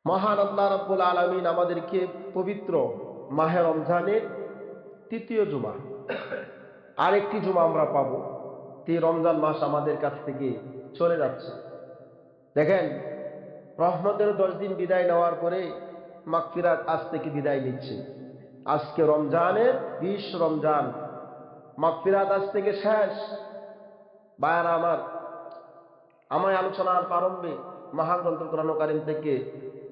মহান আল্লাহ রাব্বুল আলামিন আমাদেরকে পবিত্র মাহে রমজানের তৃতীয় জুমা, আরেকটি জুমা আমরা পাবো। রমজান মাস আমাদের কাছ থেকে চলে যাচ্ছে। দেখেন, রহমতের 10 দিন বিদায় নেওয়ার পরে মাগফিরাত আজ থেকে বিদায় নিচ্ছে। আজকে রমজানের 20 রমজান, মাগফিরাত আজ থেকে শেষ। ভাইয়ারা আমার, আমায় আলোচনার প্রারম্ভে মহাগ্রন্থ কোরআন কারীম থেকে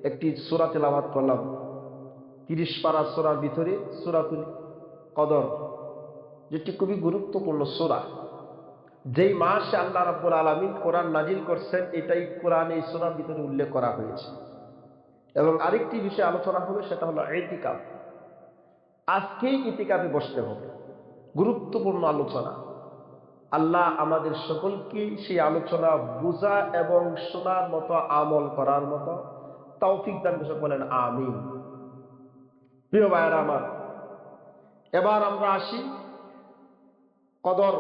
একটি সূরা তেলাওয়াত করলাম। 30 পারা সূরার ভিতরে সূরাতুল কদর, যেটি খুবই গুরুত্বপূর্ণ সূরা। যেই মাসে আল্লাহ রাব্বুল আলামিন কোরআন নাজিল করছেন, এটাই কোরআন এই সূরার ভিতরে উল্লেখ করা হয়েছে। এবং আরেকটি বিষয় আলোচনা হবে, সেটা হলো ইতিকাফ। আজকেই ইতিকাফে বসতে হবে, গুরুত্বপূর্ণ আলোচনা। আল্লাহ আমাদের সকলকে সেই আলোচনা বোঝা এবং শোনার মতো, আমল করার মতো তৌফিক দান করুন, বলেন আমিন। প্রিয় ভাইয়েরা আমার, এবার আমরা আসি কদর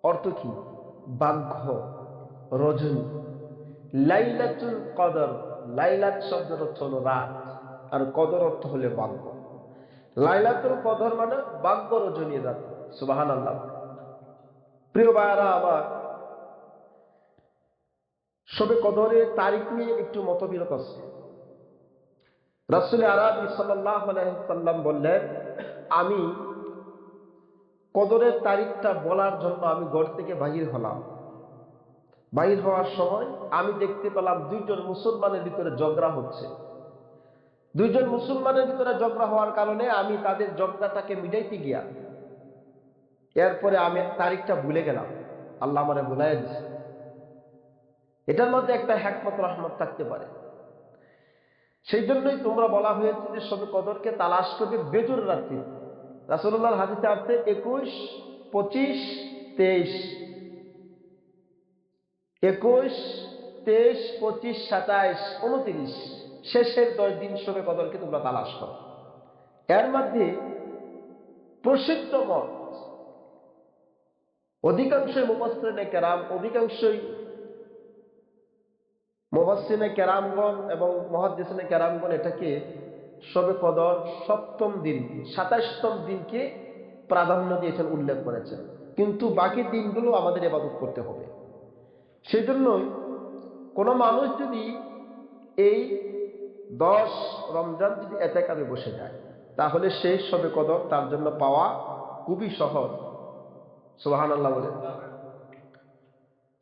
অর্থ কি। ভাগ্য, রজনী, লাইলাতুল কদর। লাইলাত শব্দের অর্থ হলো রাত, আর কদর অর্থ হলে ভাগ্য। লাইলাতুল কদর মানে ভাগ্য রজনীর রাত। সুবহানাল্লাহ। প্রিয় ভাইয়েরা আমার, শবে কদরের তারিখ নিয়ে একটু মতবিরোধ আছে। রাসূল আরবি সাল্লাল্লাহু আলাইহি সাল্লাম বললেন, আমি কদরের তারিখটা বলার জন্য আমি ঘর থেকে বাহির হলাম। বাহির হওয়ার সময় আমি দেখতে পেলাম দুইজন মুসলমানের ভিতরে ঝগড়া হচ্ছে। দুইজন মুসলমানের ভিতরে ঝগড়া হওয়ার কারণে আমি তাদের ঝগড়াটাকে মিটাইতে গিয়া এরপরে আমি তারিখটা ভুলে গেলাম। আল্লাহ আমারে ভুলাই দিছে। এটার মধ্যে একটা হিকমত রহমত থাকতে পারে। সেই জন্যই তোমরা বলা হয়েছে যে শবে কদরকে তালাশ করবে বেজুর রাত্রি। রাসূলুল্লাহর হাদিসে আছে 21, 25, 23। 21, 23, 25, 27, 29, শেষের 10 দিন শবে কদরকে তোমরা তালাশ করো। এর মধ্যে প্রসিদ্ধ মত, অধিকাংশই মুফাসসিরিনে কেরামগণ এবং মুহাদ্দিসিনে কেরামগণ এটাকে শবে কদর সপ্তম দিন, 27তম দিনকে প্রাধান্য দিয়েছেন, উল্লেখ করেছেন। কিন্তু বাকি দিনগুলো আমাদের ইবাদত করতে হবে। সেই জন্যই কোনো মানুষ যদি এই 10 রমজান যদি এতেকাবে বসে যায়, তাহলে সেই শবে কদর তার জন্য পাওয়া খুবই সহজ। সুবহানাল্লাহ বলে।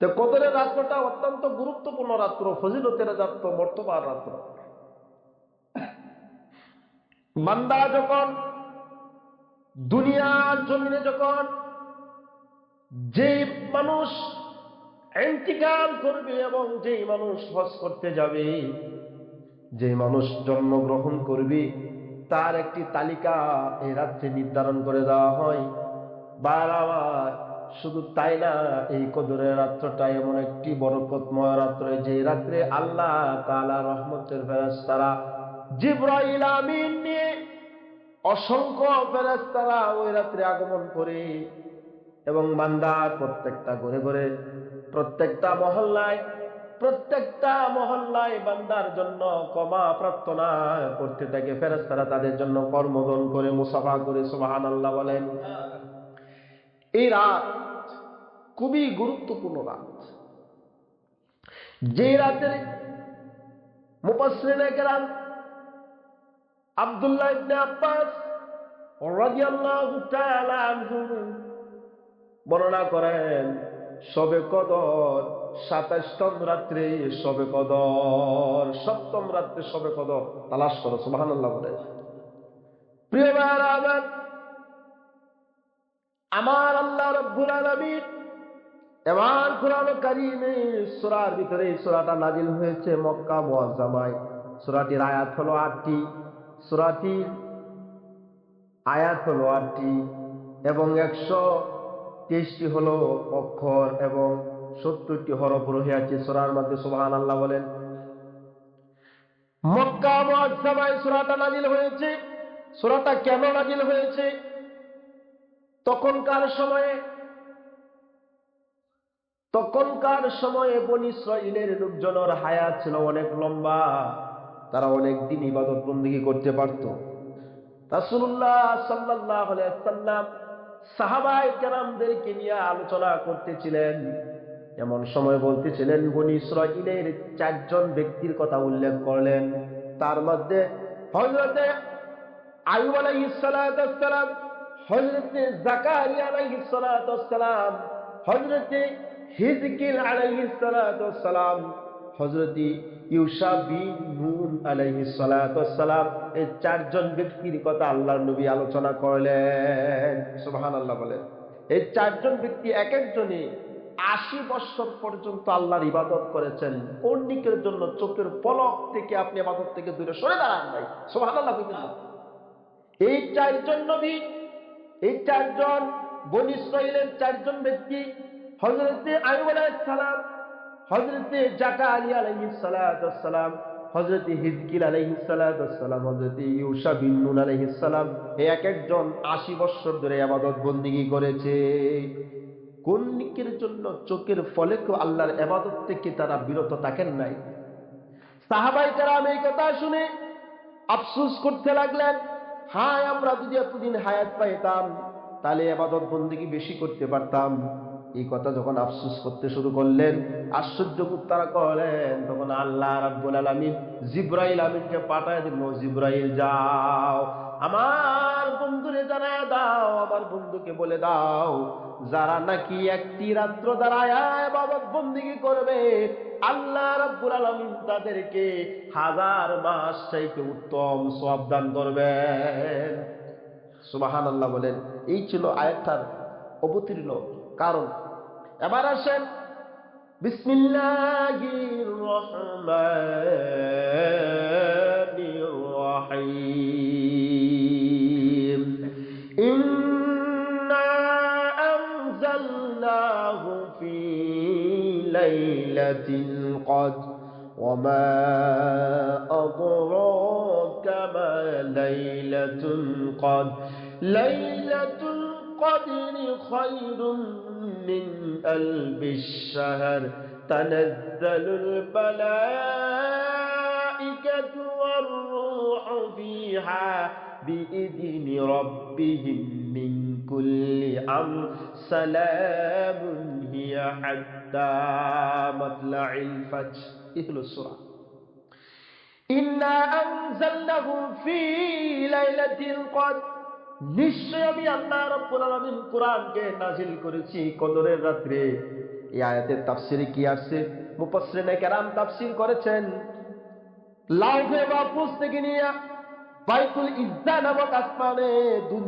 তো কদরের রাত্রটা অত্যন্ত গুরুত্বপূর্ণ রাত্র, ফজিলতের রাত্র, মর্তবার রাত্র। বান্দা যখন দুনিয়ার জমিনে, যখন যে মানুষ ইন্তিকাল করবে এবং যেই মানুষ হজ করতে যাবে, যে মানুষ জন্মগ্রহণ করবে, তার একটি তালিকা এই রাত্রে নির্ধারণ করে দেওয়া হয়। বারবার শুধু তাই না, এই কদরের রাত্রটা এমন একটি বরকতময় রাত্র, যে রাত্রে আল্লাহ তাআলা রহমতের ফেরেশতারা জিবরাইল আমিন নিয়ে অসংখ্য ফেরেশতারা ওই রাত্রে আগমন করে এবং বান্দার প্রত্যেকটা ঘরে ঘরে, প্রত্যেকটা মহল্লায় বান্দার জন্য ক্ষমা প্রার্থনা করতে থাকে। ফেরেশতারা তাদের জন্য কর্মদন করে, মুসাফা করে। সুবহানাল্লাহ বলেন। এই রাত খুবই গুরুত্বপূর্ণ রাত, যে রাতের মুফাসসিরিনে কেরাম আব্দুল্লাহ ইবনে আব্বাস রাদিয়াল্লাহু তাআলা আনহু বর্ণনা করেন, শবে কদর 27তম রাত্রে শবে কদর, 7তম রাত্রে শবে কদর তালাশ করো। সুবহানাল্লাহ বলে। প্রিয় ভাইরা আমার, আমার আল্লাহ রাব্বুল আলামিন এবার কোরআন কারীমে সূরার ভিতরে, এই সূরাটা নাজিল হয়েছে মক্কা মুআজ্জামায়। সূরাটির আয়াত হলো 8টি, সূরাটির আয়াত হলো 8টি এবং 123টি হলো অক্ষর এবং 70টি হরফ রহিয়াছে সূরার মধ্যে। সুবহানাল্লাহ বলেন। মক্কা মুআজ্জামায় সূরাটা নাজিল হয়েছে। সূরাটা কেন নাজিল হয়েছে? তখনকার সময়ে বনী ইসরাইলের লোকজনের হায়াত ছিল অনেক লম্বা, তারা অনেক দিন ইবাদত বন্দেগী করতে পারত। রাসূলুল্লাহ সাল্লাল্লাহু আলাইহি ওয়াসাল্লাম সাহাবায়ে কেরামদেরকে নিয়ে আলোচনা করতেছিলেন। এমন সময় বলতেছিলেন, বনী ইসরাইলের চারজন ব্যক্তির কথা উল্লেখ করলেন। তার মধ্যে হযরতে আইয়ুব আলাইহিস সালাতু ওয়াস সালাম, হযরতে জাকারিয়া আলাইহিস সালাতু ওয়াস সালাম, হযরতে হিজকিল আলাইহিস সালাতু ওয়াস সালাম, হযরতে ইউসা বিন নুন আলাইহিস সালাতু ওয়াস সালাম, এই চারজন ব্যক্তির কথা আল্লাহর নবী আলোচনা করলেন। সুবহানাল্লাহ বলেন। এই চারজন ব্যক্তি এক একজনে ৮০ বছর পর্যন্ত আল্লাহর ইবাদত করেছেন। কর্ণিকের জন্য চোখের পলক থেকে আপনি ইবাদত থেকে দূরে সরে দাঁড়ান নাই। সুবহানাল্লাহ বলেন। এই চারজন নবী, এই চারজন বনী ইসরাইলের চারজন ব্যক্তি, হযরতে আইয়ুব আলাইহিস সালাম, হযরতে জাকারিয়া আলাইহিস সালাতু ওয়াস সালাম, হযরতে হিজকিল আলাইহিস সালাতু ওয়াস সালাম, হযরতে ইউসা বিন নুন আলাইহিস সালাম, এই এক একজন ৮০ বছর ধরে ইবাদত বন্দেগী করেছে। কর্ণিকের জন্য চোখের ফলকেও আল্লাহর ইবাদত থেকে তারা বিরত থাকেন নাই। সাহাবায়ে কেরাম এই কথা শুনে আফসোস করতে লাগলেন, হায় আমরা যদি এতদিন হায়াত পাইতাম তাহলে ইবাদত বন্দেগী বেশি করতে পারতাম। এই কথা যখন আফসোস করতে শুরু করলেন, আশ্চর্য তারা করলেন, তখন আল্লাহ রাব্বুল আলামিন জিবরাইল আমিনকে পাঠায় দিল, জিবরাইল যাও আমার বন্ধুরে জানায় দাও, আমার বন্ধুকে বলে দাও, যারা নাকি একটি রাত্র দাঁড়ায় ইবাদত বন্দেগী করবে আল্লাহ রাব্বুল আলামিন তাদেরকে 1000 মাস চাইতে উত্তম সওয়াব দান করবেন। সুবহানাল্লাহ বলেন। এই ছিল আয়াতটার অবতীর্ণ কারণ। এবার আসেন বিসমিল্লাহির রহমানির রহিম। ইন্না আনজালনাহু ফি লাইলাতিল কদর ওয়া মা আদরাকা মা লাইলাতুল কদর লাইলাতুল কদরি খায়রুম মিন আলফিশ শাহর তানাজ্জালুল মালাইকাতু ওয়ার রূহু ফিহা বিইذনি রাব্বিহিম মিন কুল্লি আমর সালামুন হিয়া হাত্তা মাতলাইল ফাজর। এই হলো সূরা। ইন্না আনজালনাহু ফি লাইলাতিল কদর, নিশ্চয় আমি আল্লাহ রাব্বুল আলামিন কোরআনকে নাযিল করেছি কদরের রাত্রে। এই আয়াতের তাফসীরে কি আসছে? মুফাসসিরিনে কেরাম তাফসীর করেছেন, লাউহে মাহফুজ থেকে নিয়ে বাইতুল ইজ্জা নামক আসমানে,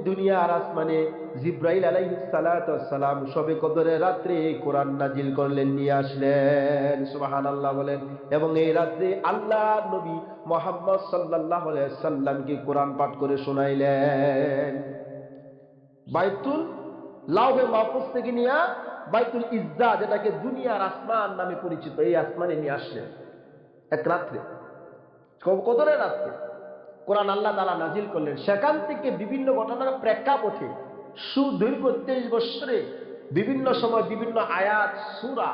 দুনিয়ার আসমানে জিবরাইল আলাইহিস সালাতু ওয়াস সালাম শবে কদরের রাত্রে কোরআন নাজিল করলেন, নিয়ে আসলেন। সুবহানাল্লাহ বলেন। এবং এই রাত্রে আল্লাহ নবী মুহাম্মদ সাল্লাল্লাহু আলাইহি সাল্লামকে কোরআন পাঠ করে শোনাইলেন। বাইতুল লাউহে মাহফুজ থেকে নিয়ে বাইতুল ইজ্জা, যেটাকে দুনিয়ার আসমান নামে পরিচিত, এই আসমানে নিয়ে আসলেন এক রাত্রে, কদরের রাত্রে কোরআন আল্লাহ তাআলা নাজিল করলেন। সেখান থেকে বিভিন্ন ঘটনার প্রেক্ষাপটে সুদীর্ঘ 23 বছরে বিভিন্ন সময় বিভিন্ন আয়াত সূরা,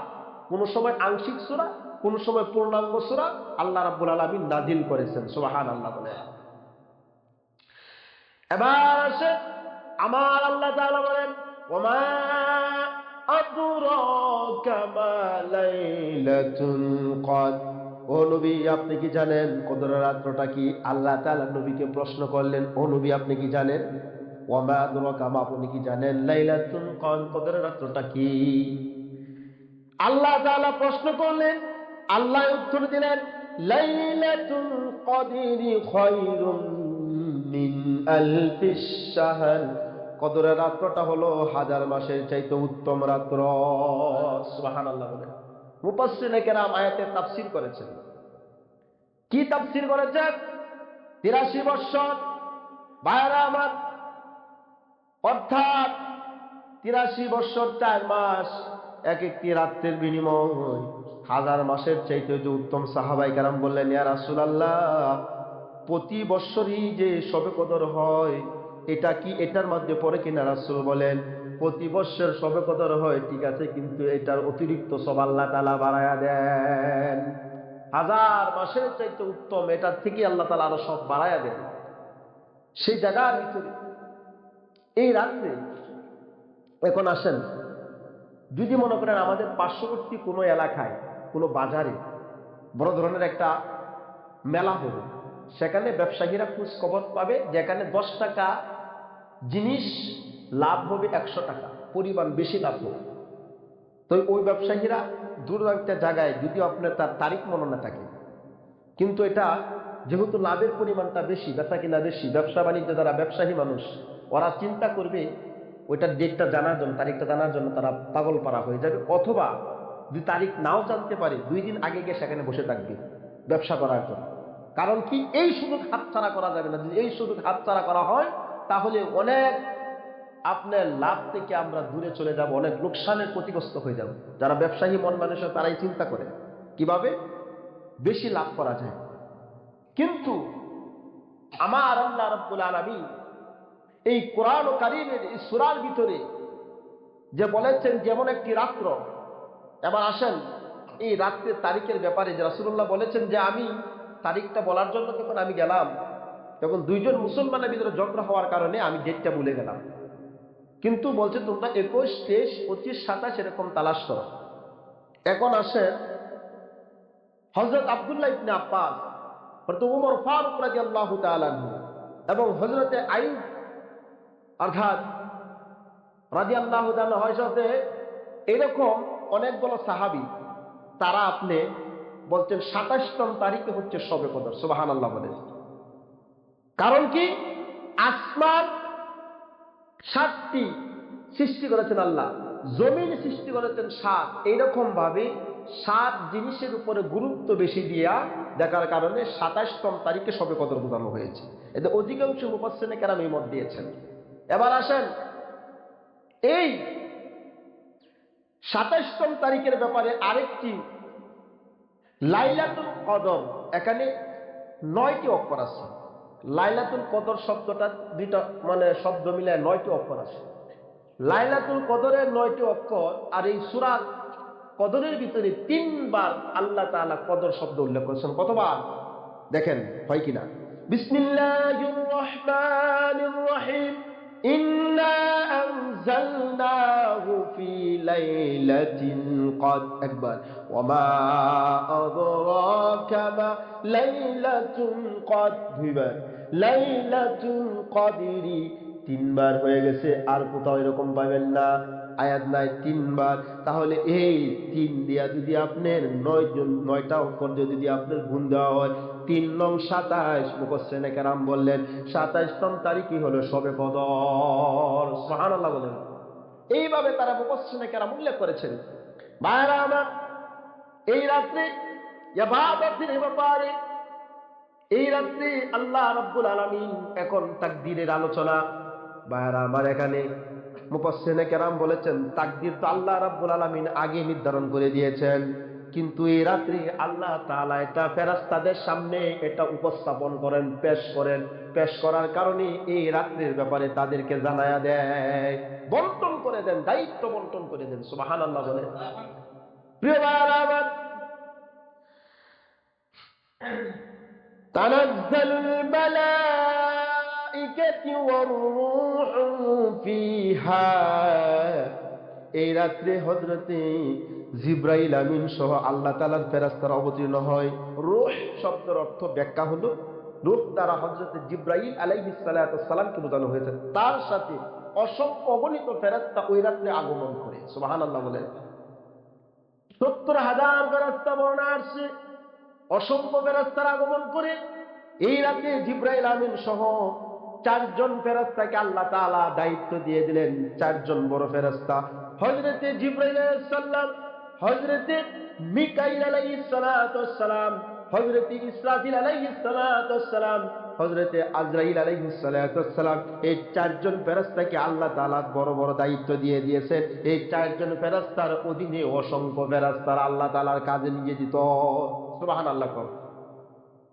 কোন সময় আংশিক সূরা, কোন সময় পূর্ণাঙ্গ সূরা আল্লাহ রাব্বুল আলামিন নাজিল করেছেন। সুবহানাল্লাহ বলেন। এবার আসে আমার আল্লাহ তাআলা বলেন, ওমা আদরাকা মা লাইলাতুল কদর। ও নবী আপনি কি জানেন কদরের রাত্রটা কি? আল্লাহ তাআলা নবীকে প্রশ্ন করলেন, ও নবী আপনি কি জানেন? ওয়া মা আদরাকা মা, আপনি কি জানেন লাইলাতুল কদর, কদরের রাত্রটা কি? আল্লাহ তাআলা প্রশ্ন করলেন, আল্লাহ উত্তর দিলেন, লাইলাতুল কদরি খায়রুম মিন আলফিশ শাহর, কদরের রাত্রটা হলো 1000 মাসের চাইতে উত্তম রাত্র। সুবহানাল্লাহ বলেন। মুফাসসিরিনে কেরাম আয়াতের তাফসীর করেছেন। কি তাফসীর করেছেন? 83 বছর ভাইরা আমার, অর্থাৎ 83 বছর 4 মাস, এক একটি রাত্রের বিনিময় 1000 মাসের চাইতে যে উত্তম। সাহাবায়ে কেরাম বললেন, ইয়া রাসূলুল্লাহ, প্রতি বছরই যে শবে কদর হয়, এটা কি এটার মধ্যে পড়ে কিনা? রাসূল বলেন, প্রতি বৎসর শবে কদর হয় ঠিক আছে, কিন্তু এটার অতিরিক্ত সব আল্লাহ তাআলা বাড়ায়া দেন। 1000 মাসের চাইতে উত্তম, এটার থেকে আল্লাহ তাআলা আরো সব বাড়ায়া দেন। সেই জায়গার ভিতরে এই রাত্রে এখন আসেন, যদি মনে করেন আমাদের পার্শ্ববর্তী কোনো এলাকায় কোনো বাজারে বড় ধরনের একটা মেলা হবে, সেখানে ব্যবসায়ীরা খোঁজ খবর পাবে যেখানে 10 টাকা জিনিস লাভ হবে 100 টাকা, পরিমাণ বেশি লাভ হবে। তো ওই ব্যবসায়ীরা দূর একটা জায়গায়, যদিও আপনার তার তারিখ মনে না থাকে, কিন্তু এটা যেহেতু লাভের পরিমাণটা বেশি, বেচা কিনা বেশি, ব্যবসা বাণিজ্য যারা ব্যবসায়ী মানুষ ওরা চিন্তা করবে ওইটার ডেটটা জানার জন্য, তারিখটা জানার জন্য তারা পাগল পারা হয়ে যাবে, অথবা যদি তারিখ নাও জানতে পারে 2 দিন আগে গিয়ে সেখানে বসে থাকবে ব্যবসা করার জন্য। কারণ কি, এই সুযোগ হাতছাড়া করা যাবে না। যদি এই সুযোগ হাতছাড়া করা হয় তাহলে অনেক আপনার লাভ থেকে আমরা দূরে চলে যাব, অনেক লোকসানের ক্ষতিগ্রস্ত হয়ে যাব। যারা ব্যবসায়ী মন মানুষের তারাই চিন্তা করে কিভাবে বেশি লাভ করা যায়। কিন্তু আমার আল্লাহ রাব্বুল আলামিন এই কোরআন ও কারীমের এই সূরার ভিতরে যে বলেছেন যেমন একটি রাত্র, এবার আসেন এই রাত্রের তারিখের ব্যাপারে যে রাসূলুল্লাহ বলেছেন যে আমি তারিখটা বলার জন্য যখন আমি গেলাম, তখন 2 জন মুসলমানের ভিতরে ঝগড়া হওয়ার কারণে আমি ডেটটা ভুলে গেলাম। কিন্তু বলছে তোমরা 21, 23, 25, 27 এরকম তালাশ করো। এখন আসেন হযরত আব্দুল্লাহ ইবনে আব্বাস, হযরত ওমর ফারুক রাদিয়াল্লাহু তাআলা আনহু এবং হযরতে আইয়ুব অর্থাৎ রাদিয়াল্লাহু তাআলা হযরতে এরকম অনেকগুলো সাহাবী, তারা আপনি বলছেন 27তম তারিখে হচ্ছে শবে কদর। সুবহানাল্লাহ বলেন। কারণ কি, আসমান 7টি সৃষ্টি করেছেন আল্লাহ, জমিন সৃষ্টি করেছেন 7, এইরকম ভাবে 7 জিনিসের উপরে গুরুত্ব বেশি দিয়া দেখার কারণে 27তম তারিখে শবে কদর বোঝানো হয়েছে। এতে অধিকাংশ মুফাসসিরিনে কেরাম এই মত দিয়েছেন। এবার আসেন এই 27তম তারিখের ব্যাপারে আরেকটি লাইলাতুল কদর, এখানে 9টি অক্ষর আছে। লাইলাতুল কদর শব্দটা দুইটা মানে শব্দ মিলে 9টি অক্ষর আছে। লাইলাতুল কদরের 9টি অক্ষর, আর এই সূরা কদরের ভিতরে 3 বার আল্লাহ তাআলা কদর শব্দ উল্লেখ করেছেন। কতবার দেখেন হয় কিনা। বিসমিল্লাহির রহমানির রহিম, ইন্না আনজালনাহু ফি লাইলাতিল কদর, একবার, ওয়া মা আদরাকা মা লাইলাতুল কদর, দুইবার, লাইলাতুল কদরি 3 বার হয়ে গেছে। আর কোথাও এরকম পাবেন না, আয়াত নাই 3 বার। তাহলে এই 3 দিয়া যদি আপনার 9টা অক্ষর যদি আপনার গুণ দেওয়া হয়, 3 নং 27, মুফাসসিরিনে কেরাম বললেন 27তম তারিখই হলো শবে কদর। সুবহানাল্লাহ বলেন। এইভাবে তারা মুফাসসিরিনে কেরাম উল্লেখ করেছেন। ভাইরা আমার, এই রাত্রে ইবাদতের ব্যাপারে, এই রাত্রে আল্লাহ রাব্বুল আলামিন, এখন তাকদীরের আলোচনা। ভাইরা আমার, এখানে মুফাসসিরিনে কেরাম বলেছেন তাকদীর তো আল্লাহ রাব্বুল আলামিন আগে নির্ধারণ করে দিয়েছেন, কিন্তু এই রাত্রে আল্লাহ তাআলা এটা ফেরেশতাদের সামনে এটা উপস্থাপন করেন, পেশ করার কারণে এই রাত্রির ব্যাপারে তাদেরকে জানায়া দেয়, বন্টন করে দেন, দায়িত্ব বন্টন করে দেন। সুবহানাল্লাহ বলেন। প্রিয় ভাইরা আমার, তানাজ্জালুল মালাইকাতু ওয়ার রূহু ফিহা, এই রাত্রে হযরতে জিবরাইল আমিন সহ আল্লাহ তাআলার ফেরেশতারা অবতীর্ণ হয়। রূহ শব্দের অর্থ ব্যাখ্যা হলো, রূহ দ্বারা হযরতে জিবরাইল আলাইহিস সালাতু সালামকে বোঝানো হয়েছে। তার সাথে অসংখ্য অগণিত ফেরেশতা ওই রাত্রে আগমন করে। সুবহানাল্লাহ বলেন। 70,000 ফেরেশতা বর্ণনা আসছে, অসংখ্য ফেরেশতার আগমন করে এই রাতে জিবরাইল আমিন সহ 4 জন ফেরেশতাকে আল্লাহ তাআলা দায়িত্ব দিয়ে দিলেন। 4 জন বড় ফেরেশতা, হযরতে জিবরাইল আলাইহিস সালাম, হযরতে মিকাইল আলাইহিস সালাতু সালাম, হযরতে ইসরাফিল আলাইহিস সালাতু সালাম, হযরতে আজরাইল আলাইহিস সালাতু সালাম, এই 4 জন ফেরেশতাকে আল্লাহ তাআলা বড় বড় দায়িত্ব দিয়ে দিয়েছেন। এই 4 জন ফেরেশতার অধীনে অসংখ্য ফেরেশতারা আল্লাহ তাআলার কাজে নিয়োজিত। সুবহানাল্লাহ।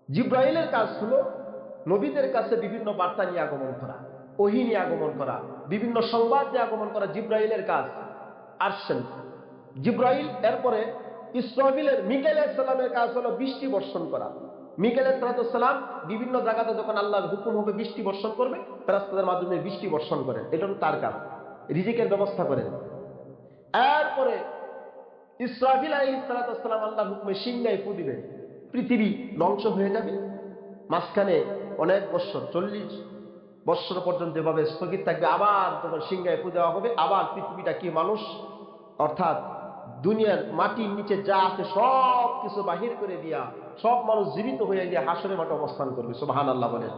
জিবরাইলের কাজ হলো নবীদের কাছে বিভিন্ন বার্তা নিয়ে আগমন করা। ওহী নিয়ে আগমন করা, বিভিন্ন সংবাদ নিয়ে আগমন করা জিব্রাইলের কাজ। আসছেন জিব্রাইল, এরপরে ইসরাফিলের মিকাইল আলাইহিস সালামের কাজ হলো বৃষ্টি বর্ষণ করা। মিকাইল আলাইহিস সালাম বিভিন্ন জায়গাতে যখন আল্লাহর হুকুম হবে বৃষ্টি বর্ষণ করবে, ফেরেশতাদের মাধ্যমে বৃষ্টি বর্ষণ করেন, এটা হলো তার কাজ। রিজিকের ব্যবস্থা করেন। এরপরে ইসরাফিল আলাইহিস সালাম আল্লাহর হুকুমে সিংহায় ফু দিবেন, পৃথিবী ধ্বংস হয়ে যাবে। মাঝখানে অনেক বছর, 40 বছর পর্যন্ত এভাবে স্থগিত থাকবে। আবার যখন সিংহায় ফু দেওয়া হবে, আবার পৃথিবীটা কি মানুষ, অর্থাৎ দুনিয়ার মাটির নিচে যা আছে সব কিছু বাহির করে দিয়া সব মানুষ জীবিত হয়ে গিয়ে হাসরের মাঠে অবস্থান করবে। সুবহানাল্লাহ বলেন।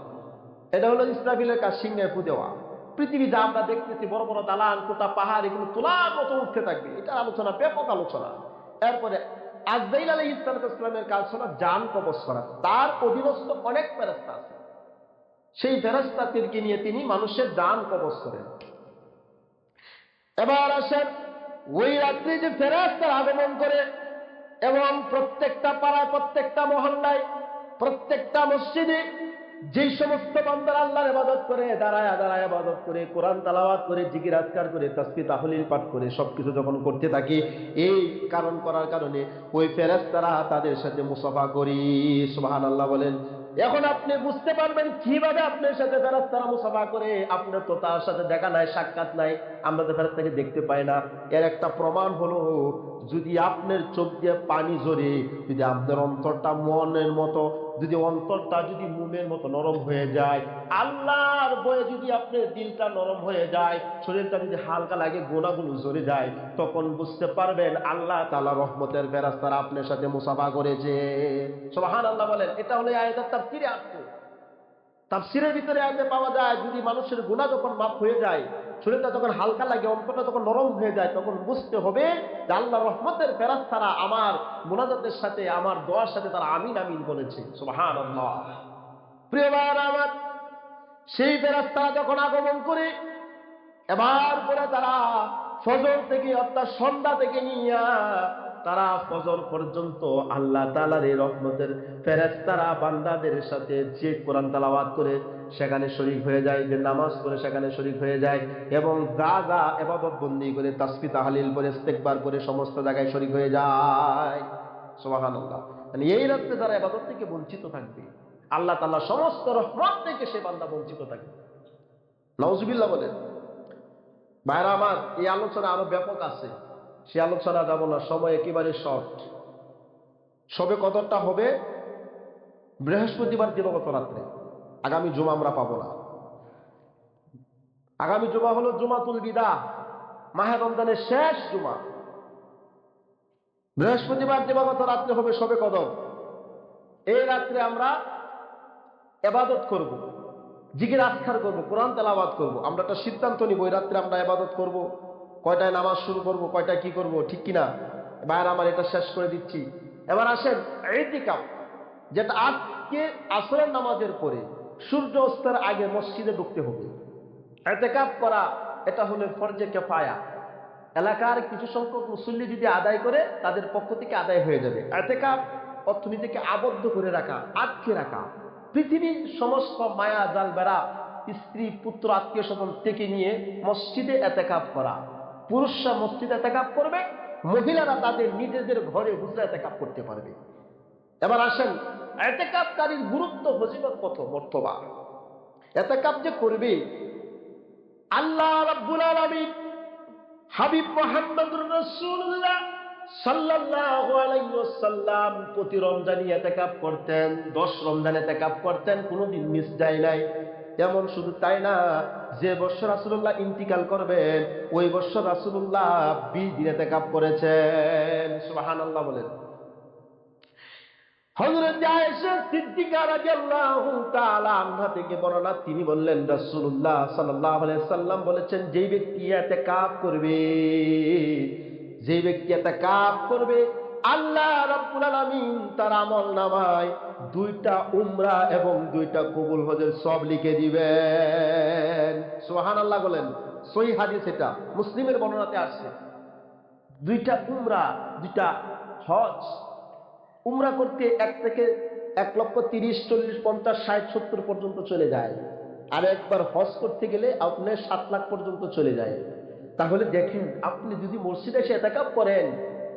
এটা হলো ইসরাফিলের কাজ, সিংহায় ফু দেওয়া। পৃথিবী যা আমরা দেখতেছি, বড় বড় দালান কোটা পাহাড়, এগুলো তোলার মতো উঠতে থাকবে। এটা আলোচনা, ব্যাপক আলোচনা। এরপরে আজরাইল আলাইহিস সালামের কাজ হলো জান কবজ করা। তার অধীনস্থ অনেক ফেরেশতা আছে, সেই ফেরেশতাদেরকে নিয়ে তিনি মানুষের জান কবজ করেন। এবার আসেন, ওই রাত্রি যে ফেরেশতা আগমন করে এবং প্রত্যেকটা পাড়ায়, প্রত্যেকটা মহল্লায়, প্রত্যেকটা মসজিদে যেই সমস্ত বান্দারা আল্লাহর ইবাদত করে, দাঁড়ায় দাঁড়ায় ইবাদত করে, কোরআন তেলাওয়াত করে, জিকির আজকার করে, তাসবিহ তাহলিল পাঠ করে, সবকিছু যখন করতে থাকে, এই কারণ করার কারণে ওই ফেরেশতারা তাদের সাথে মুসাফা করি। সুবহানাল্লাহ বলেন। এখন আপনি বুঝতে পারবেন কিভাবে আপনার সাথে ফেরেশতারা মুসাফা করে। আপনার তো তার সাথে দেখা নাই, সাক্ষাৎ নাই, আমরা তো ফেরেশতাকে দেখতে পাই না। এর একটা প্রমাণ হলো, যদি আপনার চোখ দিয়ে পানি ঝরে, যদি আপনার অন্তরটা মনের মতো, যদি অন্তরটা যদি মোমের মতো নরম হয়ে যায়, আল্লাহর বয়ে যদি আপনার দিলটা নরম হয়ে যায়, শরীরটা যদি হালকা লাগে, গোনাগুলো ঝরে যায়, তখন বুঝতে পারবেন আল্লাহ তাআলা রহমতের ফেরেশতারা আপনার সাথে মুসাফা করেছে। সুবহানাল্লাহ বলেন। এটা হলো আয়াতের তাফসীরে আসছে। তাফসীরের ভিতরে আয়াতে পাওয়া যায়, যদি মানুষের গুনাহ যখন মাফ হয়ে যায়, শরীরটা যখন হালকা লাগে, অন্তরটা যখন নরম হয়ে যায়, তখন বুঝতে হবে যে আল্লাহর রহমতের ফেরেশতারা আমার মুনাজাতের সাথে, আমার দোয়ার সাথে তারা আমিন আমিন বলেছে। সুবহানাল্লাহ। প্রিয় ভাইরা আমার, সেই ফেরেশতারা যখন আগমন করে, এবার পরে তারা ফজর থেকে, অর্থাৎ সন্ধ্যা থেকে নিয়ে তারা ফজর পর্যন্ত আল্লাহ তাআলার এই রহমতের ফেরেশতারা বান্দাদের সাথে যে কোরআন তেলাওয়াত করে সেখানে শরীক হয়ে যায়, যে নামাজ পড়ে সেখানে শরীক হয়ে যায়, এবং যা যা ইবাদত বন্দেগী করে, তাসবিহ তাহলিল করে, ইস্তেগফার করে, সমস্ত জায়গায় শরীক হয়ে যায়। সুবহানাল্লাহ। মানে এই রাতে যারা ইবাদত থেকে বঞ্চিত থাকবে, আল্লাহ তাআলা সমস্ত রহমত থেকে সে বান্দা বঞ্চিত থাকবে। নাউজুবিল্লাহ বলেন। ভাইরা আমার, এই আলোচনা আরো ব্যাপক আছে, সে আলোচনা যাব না, সময় একেবারে শর্ট। সবে কদরটা হবে বৃহস্পতিবার দিবাগত রাত্রে, আগামী জুমা আমরা পাবো না। আগামী জুমা হলো জুমাতুল বিদা, মাহে রমজানের শেষ জুমা। বৃহস্পতিবার দিবাগত রাত্রে হবে সবে কদর। এই রাত্রে আমরা ইবাদত করব, জিকির আজকার করব, কোরআন তেলাওয়াত করব। আমরা একটা সিদ্ধান্ত নিব, এই রাত্রে আমরা ইবাদত করব। কয়টায় নামাজ শুরু করব, কয়টায় কি করব, ঠিক কিনা? এবার আমার এটা শেষ করে দিচ্ছি। এবার আসেন ইতিকাফ, যেটা আজকে আসরের নামাজের পরে সূর্য অস্তের আগে মসজিদে ঢুকতে হবে। ইতিকাফ করা এটা হলো ফরজে কিফায়া। এলাকার কিছু সংখ্যক মুসল্লি যদি আদায় করে, তাদের পক্ষ থেকে আদায় হয়ে যাবে। ইতিকাফ অর্থনীতিকে আবদ্ধ করে রাখা, আটকে রাখা। পৃথিবীর সমস্ত মায়া জাল বেড়া, স্ত্রী পুত্র আত্মীয় স্বজন থেকে নিয়ে মসজিদে ইতিকাফ করা। পুরুষরা মসজিদে ইতিকাফ করবে, মহিলারা তাদের নিজেদের ঘরে হুজরা ইতিকাফ করতে পারবে। এবার আসেন ইতিকাফকারীর গুরুত্ব, ফজিলত, কত মর্তবা। ইতিকাফ যে করবে, আল্লাহ রাব্বুল আলামিন হাবিব মুহাম্মদুর রাসূলুল্লাহ সাল্লাল্লাহু আলাইহি ওয়াসাল্লাম প্রতি রমজানে ইতিকাফ করতেন, 10 রমজানে ইতিকাফ করতেন, কোনোদিন মিস যায় নাই। এমন শুধু তাই না, যে বছর রাসূলুল্লাহ ইন্তিকাল করবেন, ওই বছর রাসূলুল্লাহ 20 দিন ইতিকাফ করেছেন। সুবহানাল্লাহ বলেন। হযরত আয়েশা সিদ্দিকা রাদিয়াল্লাহু তাআলা আনহা থেকে বর্ণনা, তিনি বললেন রাসূলুল্লাহ সাল্লাল্লাহু আলাইহি সাল্লাম বলেছেন, যেই ব্যক্তি ইতিকাফ করবে, যেই ব্যক্তি ইতিকাফ করবে, আল্লাহ রাব্বুল আলামিন তার আমলনামায় 2টা উমরা এবং 2টা কবুল হজের সওয়াব লিখে দিবেন। সুবহানাল্লাহ বলেন। সহিহ হাদিস, এটা মুসলিমের বর্ণনাতে আসছে। 2টা উমরা, 2টা হজ। উমরা করতে 1 থেকে 1,30,000, 40, 50, 60, 70 পর্যন্ত চলে যায়। আর একবার হজ করতে গেলে আপনার 7 লাখ পর্যন্ত চলে যায়। তাহলে দেখেন, আপনি যদি মসজিদে এসে এতেকাফ করেন,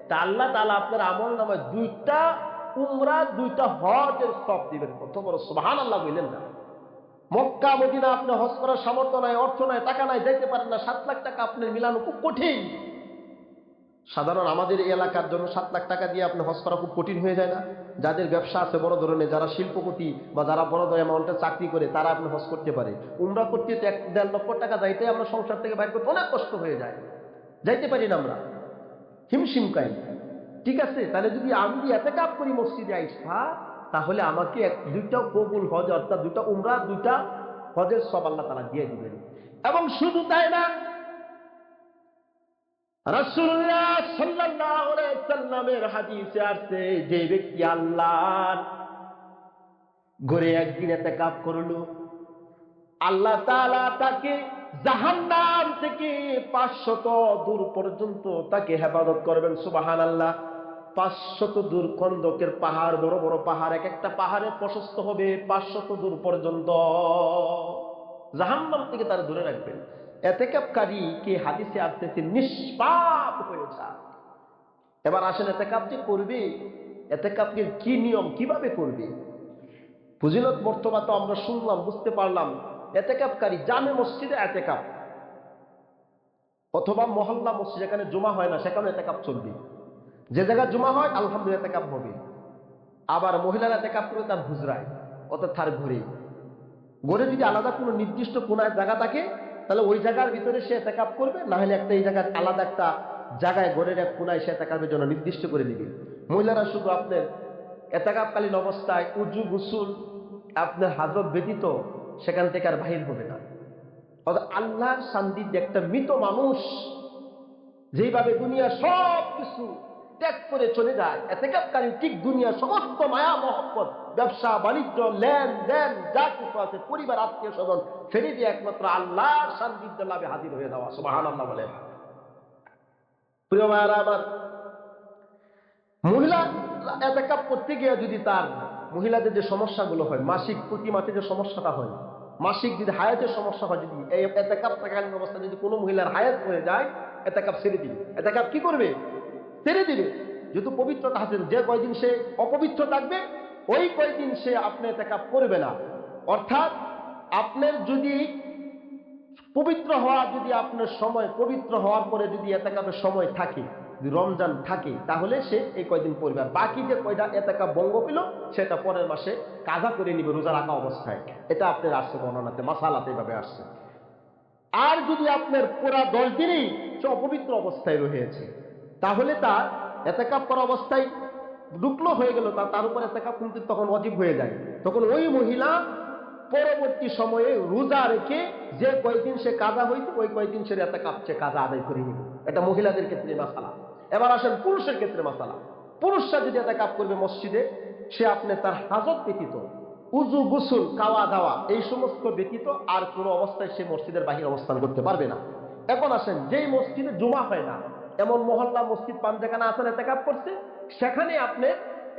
তা আল্লাহ তাআলা আপনার আমল নামায় 2টা উমরা 2টা হজের সব দিবেন। কত বড় সুবহানাল্লাহ বললেন না? মক্কা মদিনা আপনি হজ করার সামর্থ্য নাই, অর্থ নাই, টাকা নাই, যাইতে পারেন না, 7 লাখ টাকা আপনার মিলানো খুব কঠিন। সাধারণ আমাদের এই এলাকার জন্য 7 লাখ টাকা দিয়ে আপনি হজ করা খুব কঠিন হয়ে যায় না? যাদের ব্যবসা আছে বড় ধরনের, যারা শিল্পপতি বা যারা বড় অ্যামাউন্টের চাকরি করে, তারা আপনি হজ করতে পারে। উমরা করতে তো 1-1.5 লক্ষ টাকা যাইতে আমরা সংসার থেকে বাইর করতে অনেক কষ্ট হয়ে যায়, যাইতে পারি না আমরা, হিমশিম খাই। ঠিক আছে, তাহলে যদি আমি যদি এতেকাফ করি মসজিদে আইসা, তাহলে আমাকে 2টা কবুল হজ, অর্থাৎ 2টা উমরা 2টা হজের সব আল্লাহ তাআলা দিয়ে দিবেন। এবং শুধু তাই না, রাসূলুল্লাহ সাল্লাল্লাহু আলাইহি সাল্লামের হাদিসে আছে, যে ব্যক্তি আল্লাহর ঘরে একদিন ইতিকাফ করলো, আল্লাহ তাআলা তাকে জাহান্নাম থেকে 500 দূর পর্যন্ত তাকে হেফাজত করবেন। সুবহানাল্লাহ। 500 দূর খন্দকের পাহাড়, বড় বড় পাহাড়, এক একটা পাহাড়ের প্রশস্ত হবে 500 দূর পর্যন্ত, জাহান্নাম থেকে তার দূরে রাখবেন। ইতিকাফকারী কে হাদিসে আসছে নিষ্পাপ হয়ে যায়। এবার আসেন, এতেকাফ যে করবে, এতেকাফের কি নিয়ম, কিভাবে করবে? ফজিলত মর্তবা তো আমরা শুনলাম, বুঝতে পারলাম। এতেকাফকারী জামে মসজিদে এতেকাফ, অথবা মহল্লা মসজিদ, যেখানে জুমা হয় না সেখানে এতেকাফ চলবে। যে জায়গায় জুমা হয় আলহামদুলিল্লাহ এতেকাফ হবে। আবার মহিলারা এতেকাফ করে তার হুজরায়, অর্থাৎ তার ঘরে। ঘরে যদি আলাদা কোনো নির্দিষ্ট কোন জায়গা থাকে, তাহলে ওই জায়গার ভিতরে সে এতেকাফ করবে, না হলে একটা এই জায়গায় আলাদা একটা জায়গায় ঘরের এক কোনায় সে এতেকাফের জন্য নির্দিষ্ট করে দিবে। মহিলারা শুধু আপনার এতেকাফকালীন অবস্থায় উজু গোসল আপনার হাজত ব্যতীত সেখান থেকে আর বাহির হবে না। অর্থাৎ আল্লাহর সান্নিধ্যে একটা মৃত মানুষ যেভাবে দুনিয়া সব কিছু ত্যাগ করে চলে যায়, এতেকাফকারী ঠিক দুনিয়া সমস্ত মায়া মহব্বত, ব্যবসা বাণিজ্য, লেনদেন, যা কিছু আছে, পরিবার আত্মীয় স্বজন, ফেলে দিয়ে একমাত্র আল্লাহর সান্নিধ্য লাভে হাজির হয়ে যাওয়া। সুবহানাল্লাহ বলেন। প্রিয় ভাইরা আমার, মহিলা এতেকাফ করতে গিয়ে যদি তার, মহিলাদের যে সমস্যাগুলো হয়, মাসিক প্রতি মাসে যে সমস্যাটা হয়, মাসিক যদি হায়াতের সমস্যা হয়, যদি এই এতেকাফ থাকালীন অবস্থা যদি কোনো মহিলার হায়াত হয়ে যায়, এতেকাফ ছেড়ে দিবে। এতেকাফ কি করবে? ছেড়ে দিবে। যেহেতু পবিত্রতা আছেন, যে কয়দিন সে অপবিত্র থাকবে ওই কয়দিন সে আপনি এতেকাফ করবে না। অর্থাৎ আপনার যদি পবিত্র হওয়া, যদি আপনার সময় পবিত্র হওয়ার পরে যদি এতেকাফের সময় থাকে, যদি রমজান থাকে, তাহলে সে এই কয়দিন পড়বে। আর বাকি যে কয়টা এতেকাফ ভঙ্গ হইল সেটা পরের মাসে কাজা করে নিবে রোজা রাখা অবস্থায়। এটা আপনার আসছে বর্ণনাতে, মাসালাতে এভাবে আসছে। আর যদি আপনার পুরা 10 দিনই সে অপবিত্র অবস্থায় রয়েছে, তাহলে তার এতেকাফ করা অবস্থায় ঢুকলো হয়ে গেল, তার উপর এতেকাফ কিন্তু তখন ওয়াজিব হয়ে যায়। তখন ওই মহিলা পরবর্তী সময়ে রোজা রেখে যে কয়দিন সে কাজা হয়েছে ওই কয়দিন সে এতেকাফ সে কাজা আদায় করে নিবে। এটা মহিলাদের ক্ষেত্রে মাসালা। এবার আসেন পুরুষের ক্ষেত্রে মাসালা। পুরুষরা যদি এতেকাফ করবে মসজিদে, সে আপনি তার হাজত ব্যতীত, উজু গোসল খাওয়া দাওয়া এই সমস্ত ব্যতীত আর কোনো অবস্থায় সে মসজিদের বাহির অবস্থান করতে পারবে না। এখন আসেন, যেই মসজিদে জুমা হয় না, এমন মহল্লা মসজিদ পান যেখানে আসেন এতেকাফ করছে, সেখানে আপনি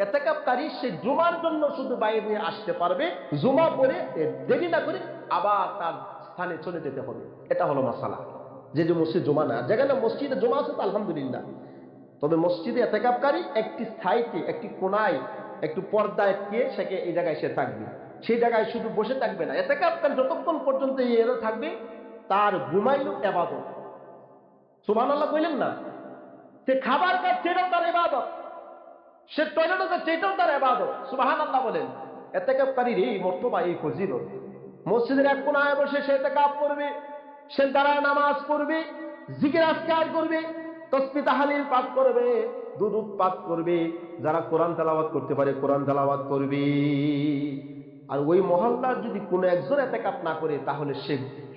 এতেকাফকারী সে জুমার জন্য শুধু বাইরে আসতে পারবে, জুমা পরে দেরি না করে আবার তার স্থানে চলে যেতে হবে। এটা হলো মাসালা। যে যে মসজিদ জুমা না, যেখানে মসজিদে জুমা আছে তো আলহামদুলিল্লাহ। তবে মসজিদে এতেকাফকারী একটি স্থায়ীতে, একটি কোনায়, একটু পর্দায় দিয়ে সেকে এই জায়গায় সে থাকবে। সেই জায়গায় শুধু বসে থাকবে না, এতেকাফকারী যতক্ষণ পর্যন্ত এর থাকবে তার ঘুমাইলো ইবাদত। সুবহানাল্লাহ কইলেন না? সে খাবার খাচ্ছে এটাও তার ইবাদত, সে টয়লেটে যাচ্ছে এটাও তার ইবাদত। সুবহানাল্লাহ বলেন। ইতিকাফকারীর এই মর্তবা, এই ফজিলত। মসজিদের এক কোনায় বসে সে ইতিকাফ করবে, সে দাঁড়ায় নামাজ পড়বে, জিকির আজকার করবে, তাসবিহ তাহলিল পাঠ করবে, দুরূদ পাঠ করবে, যারা কোরআন তেলাওয়াত করতে পারে কোরআন তেলাওয়াত করবে। আর ওই মহল্লার যদি কোনো একজন ইতিকাফ না করে, তাহলে সে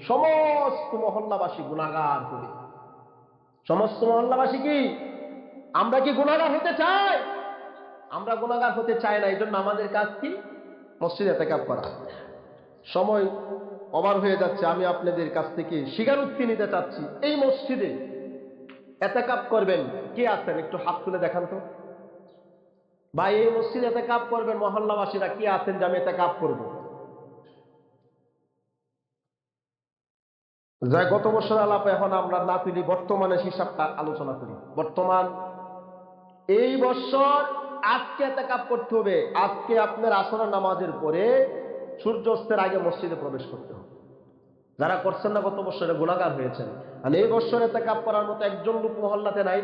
সমস্ত মহল্লাবাসী গুনাহগার হবে। সমস্ত মহল্লাবাসী কি, আমরা কি গুনাহগার হতে চাই? আমরা গুনাহগার হতে চাই না। এই জন্য আমাদের কাজ কি? মসজিদে ইতিকাফ করা। সময় ওভার হয়ে যাচ্ছে, আমি আপনাদের কাছ থেকে স্বীকারোক্তি নিতে চাচ্ছি। এই মসজিদে ইতিকাফ করবেন কে আছেন? একটু হাত তুলে দেখান তো ভাই। এই মসজিদে ইতিকাফ করবেন মহল্লাবাসীরা কে আছেন যে আমি ইতিকাফ করব? যা গত বছর আলাপ এখন আমরা না তুলি, বর্তমানে হিসাবটা আলোচনা করি। বর্তমান এই বছর আজকে এতেকাফ করতে হবে। আজকে আপনার আসরের নামাজের পরে সূর্যাস্তের আগে মসজিদে প্রবেশ করতে হবে। যারা করছেন না গত বছরে গুনাহগার হয়েছেন। আর এই বছরে এতেকাফ করার মতো একজন লোক মহল্লাতে নাই,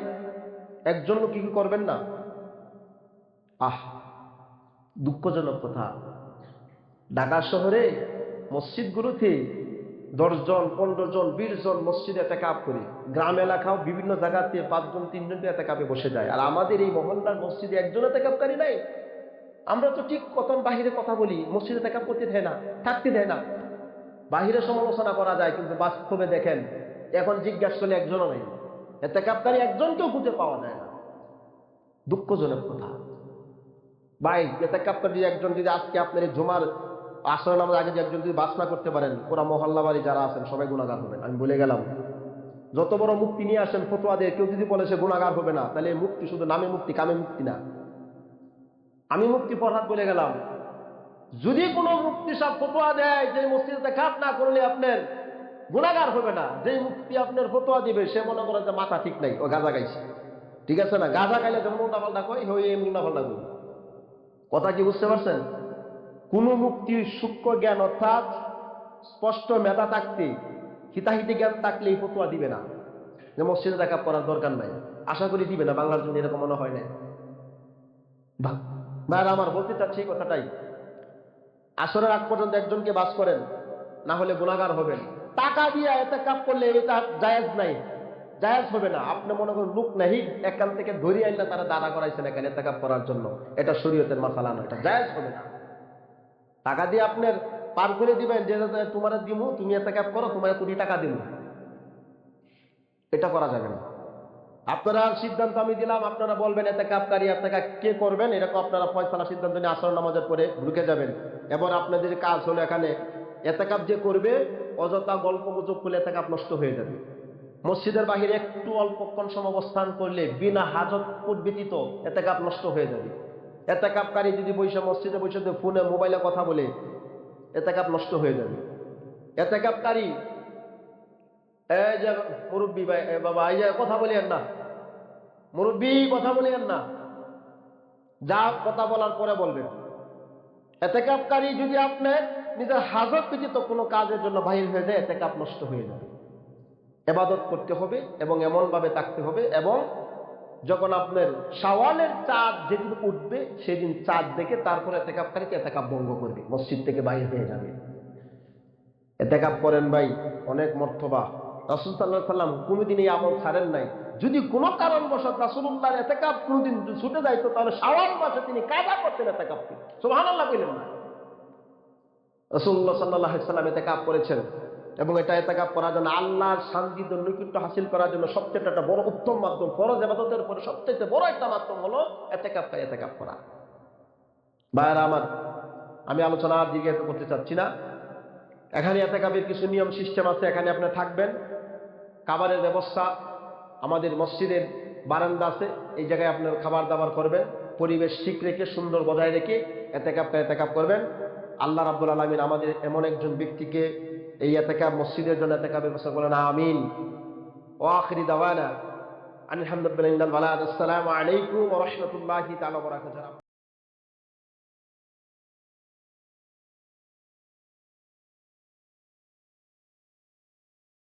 একজন লোক কি করবেন না? আহ, দুঃখজনক কথা। ঢাকা শহরে মসজিদগুলোতে 10 জন, 15 জন, 20 জন মসজিদে এতেকাফ করে, গ্রাম এলাকাও বিভিন্ন জায়গাতে 5 জন, 3 জন এতেকাফে বসে যায়। আর আমাদের এই মহল্লার মসজিদে একজন এতেকাফকারী নাই। আমরা তো ঠিক কত বাহিরে কথা বলি, মসজিদে এতেকাফ করতে দেয় না, থাকতে দেয় না। বাহিরে সমালোচনা করা যায়, কিন্তু বাস্তবে দেখেন এখন জিজ্ঞাসা করলে একজনও নাই, এতেকাফকারী একজনকেও খুঁজে পাওয়া যায় না। দুঃখজনক কথা ভাই। এতেকাফকারী একজন যদি আজকে আপনার এই জুমার আসর নামাজ আগে যে একজন যদি বাস না করতে পারেন, পুরা মহল্লা বাড়ি যারা আছেন সবাই গুনাহগার হবেন। আমি বলে গেলাম, যত বড় মুক্তি নিয়ে আসেন ফতোয়া দিয়ে, কেউ যদি বলে সে গুনাহগার হবে না, তাহলে মুক্তি শুধু নামে মুক্তি, কামে মুক্তি না। আমি মুক্তি ফরহাদ বলে গেলাম, যদি কোনো মুক্তি সব ফতোয়া দেয় যে মসজিদে কাজ না করলে আপনার গুনাহগার হবে না, যে মুক্তি আপনার ফতোয়া দিবে সে মনে করেন যে মাথা ঠিক নাই, ও গাঁজা গাইছে। ঠিক আছে না? গাঁজা গাইলে যেমন উল্টাপাল্টা কয়, হই এমনি উল্টাপাল্টা করি। কথা কি বুঝতে পারছেন? কোন মুক্তির সূক্ষ্ম জ্ঞান অর্থাৎ স্পষ্ট মেধা থাকতে, হিতাহিতি জ্ঞান থাকলে এই ফতোয়া দিবে না যে মসজিদে এতেকাফ করার দরকার নাই। আশা করি দিবে না, বাংলার জন্য এরকম মনে হয় না। ভাইরা আমার, বলতে চাচ্ছি এই কথাটাই। আসরের আগ পর্যন্ত একজনকে বাস করেন, না হলে গুনাহগার হবেন। টাকা দিয়ে এতেকাফ করলে এটা জায়েজ নাই, জায়েজ হবে না। আপনি মনে করেন লোক নাহি এখান থেকে ধরে আনলে তারা দাঁড়া করাইছেন এখানে এতেকাফ করার জন্য, এটা শরীয়তের মাসালা নয়, এটা জায়েজ হবে না। টাকা দিয়ে আপনার পার করে দিবেন যে তোমার দিমু, তুমি এতেকাফ করো, তোমার কোটি টাকা দিব, এটা করা যাবে না। আপনারা সিদ্ধান্ত আমি দিলাম, আপনারা বলবেন এতেকাফকারী এতেকাফ কে করবেন, এরকম আপনারা ফয়সালা সিদ্ধান্ত নিয়ে আসর নামাজের পরে ঢুকে যাবেন। এবার আপনাদের কাজ হলো এখানে এতেকাফ যে করবে অযথা গল্প গুজব করলে এতেকাফ নষ্ট হয়ে যাবে। মসজিদের বাহিরে একটু অল্পক্ষণ সময় অবস্থান করলে বিনা হাজত ব্যতীত এতেকাফ নষ্ট হয়ে যাবে। এতেকাফকারী যদি বসে মসজিদে বসে ফোনে মোবাইলে কথা বলে, এতেকাফ নষ্ট হয়ে যাবে। এতেকাফকারী এই যে মুরব্বী ভাই, বাবা এই যে কথা বলিয়েন না, মুরব্বী কথা বলিয়েন না, যা কথা বলার পরে বলবেন। এতেকাফকারী যদি আপনি নিজের হাজত ব্যতীত কোনো কাজের জন্য বাহির হয়ে যায়, এতেকাফ নষ্ট হয়ে যাবে। ইবাদত করতে হবে এবং এমন ভাবে থাকতে হবে, এবং যখন আপনার শাওয়ালের চাঁদ যেদিন উঠবে সেদিন চাঁদ দেখে তারপরে এতেকাফকারীকে এতেকাফ ভঙ্গ করবে, মসজিদ থেকে বাইরে হয়ে যাবে। এতেকাফ করেন ভাই, অনেক মর্তবা। রাসূল সাল্লাল্লাহু আলাইহি সাল্লাম কোনোদিন এই আমল ছাড়েন নাই। যদি কোনো কারণবশত রাসূলুল্লাহর এতেকাফ কোনোদিন ছুটে যাইতো, তাহলে শাওয়াল মাসে তিনি কাজা করতেন এতেকাফকে। সুবহানাল্লাহ বলেন না? রাসূলুল্লাহ সাল্লাল্লাহু আলাইহি সাল্লাম এতেকাফ করেছেন, এবং এটা এতেকাফ করার জন্য আল্লাহর সান্নিধ্য নৈকট্য হাসিল করার জন্য সবচেয়ে একটা বড় উত্তম মাধ্যম, ফরজ ইবাদতের পরে সবচেয়ে বড় একটা মাধ্যম হলো এতেকাফ করা। ভাইরা আমার, আমি আলোচনা আর দীর্ঘায়িত করতে চাচ্ছি না। এখানে এতেকাফের কিছু নিয়ম সিস্টেম আছে। এখানে আপনি থাকবেন, খাবারের ব্যবস্থা আমাদের মসজিদের বারান্দা আছে, এই জায়গায় আপনার খাবার দাবার করবেন, পরিবেশ ঠিক রেখে সুন্দর বজায় রেখে এতেকাফ করবেন। আল্লাহ রাব্বুল আলামিন আমাদের এমন একজন ব্যক্তিকে এই এতেকাফ মসজিদের জন্য এতেকাফের ব্যবস্থা করেন, আমিন। ওয়া আখিরি দাওয়ানা আলহামদুলিল্লাহ। আসসালামু আলাইকুম ওয়া রাহমাতুল্লাহি তাআলা ওয়া বারাকাতুহু।